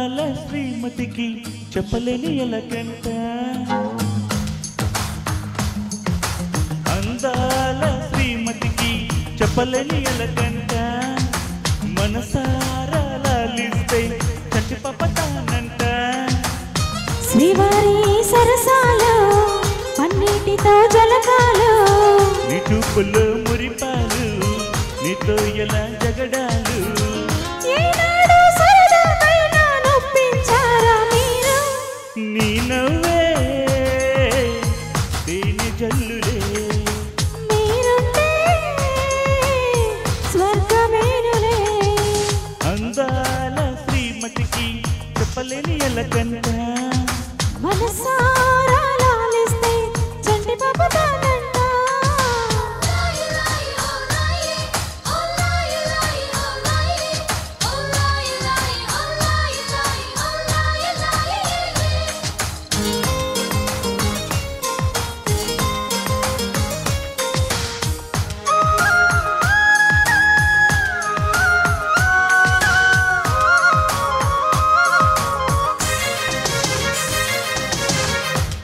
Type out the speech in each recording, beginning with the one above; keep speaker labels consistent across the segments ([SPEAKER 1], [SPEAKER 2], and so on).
[SPEAKER 1] అందాల శ్రీమతికి చెప్పలేని ఎలకంట అందాల శ్రీమతికి చెప్పలేని ఎలకంట మనసారా లాలిస్తే చచ్చిపపతానంట
[SPEAKER 2] శ్రీవారి సరసాలు అన్నిటితో జలకాలు
[SPEAKER 1] నీ చూపులో మురిపాలు నీతో ఎలా జగడాలు
[SPEAKER 2] ఏనాడు సరదాకైనా నొప్పించారా మీరు
[SPEAKER 1] నీ నవ్వే దేని జల్లులే
[SPEAKER 2] మీరుంటే స్వర్గమేనులే
[SPEAKER 1] అందాల శ్రీమతికి చెప్పలేని ఎలకంట
[SPEAKER 2] మనసారా లాలిస్తే చంటి పపతానంట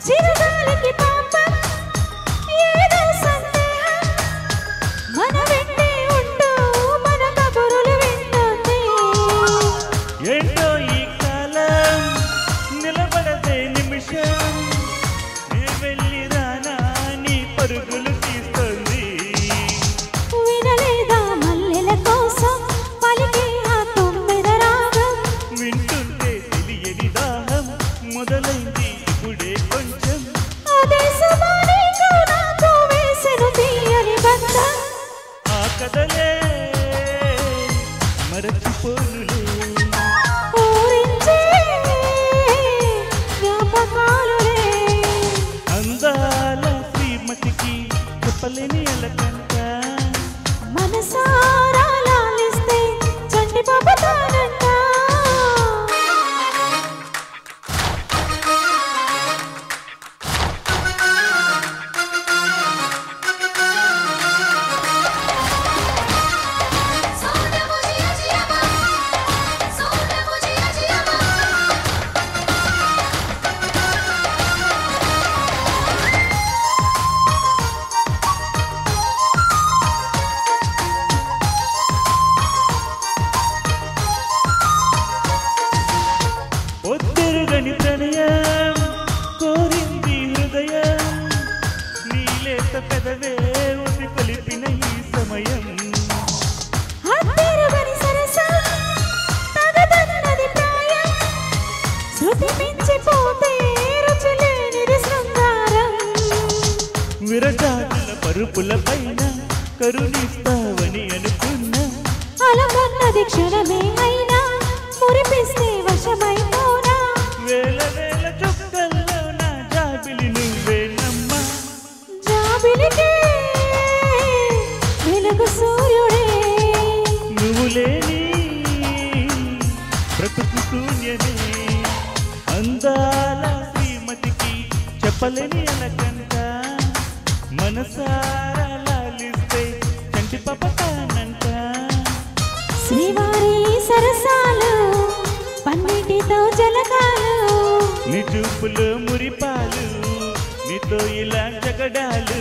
[SPEAKER 2] చిరుగాలికి పాపం ఏదో సందేహం మన వెంటే ఉంటూ మన కబురులు వింటుంది
[SPEAKER 1] ఏంటో ఈ కాలం నిలబడదే నిమిషం నే వెళ్ళి రానా నీ పరుగులు తీస్తుంది
[SPEAKER 2] వినలేదా మల్లెల కోసం పలికే ఆ తొమ్మిద రాగం
[SPEAKER 1] వింటుంటే తెలియని దాహం మొదలైంది ఇప్పుడే కొంచెం
[SPEAKER 2] అదే సుమారీకు నాకు వేసెను తీయని బంధం
[SPEAKER 1] ఆ కథలే మరచిపోనులే
[SPEAKER 2] ఊరించే జ్ఞాపకాలులే
[SPEAKER 1] అందాల శ్రీమతికి చెప్పలేని ఎలకంట
[SPEAKER 2] మనసారా లాలిస్తే చంటి పపతానంట
[SPEAKER 1] ఒత్తిరుగని ప్రణయం కోరింది హృదయం నీలేత పెదవే ఉసి కొలిపిన ఈ సమయం
[SPEAKER 2] హత్తిరుగని సరసం తగదన్నది ప్రాయం శృతి మించిపోతే రుచి లేనిది శృంగారం
[SPEAKER 1] విరజాతుల పరుపుల పైన కరుణిస్తావని అనుకున్నా
[SPEAKER 2] అలమన్నది క్షణమే అయినా మురిపిస్తే వశమైపోనా
[SPEAKER 1] వేల వేల చుక్కల్లో నా జాబిలి నువ్వేనమ్మా
[SPEAKER 2] జాబిలికే వెలుగు సూర్యుడే
[SPEAKER 1] నువ్వు లేని బ్రతుకు శూన్యమే అందాల శ్రీమతికి చెప్పలేని ఎలకంట మనసారా లాలిస్తే చంటి పపతానంట
[SPEAKER 2] శ్రీవారి సరసాలు పన్నిటితో జలకాలు
[SPEAKER 1] నీ చూపులో మురిపాలు నీతో ఇలా జగడాలు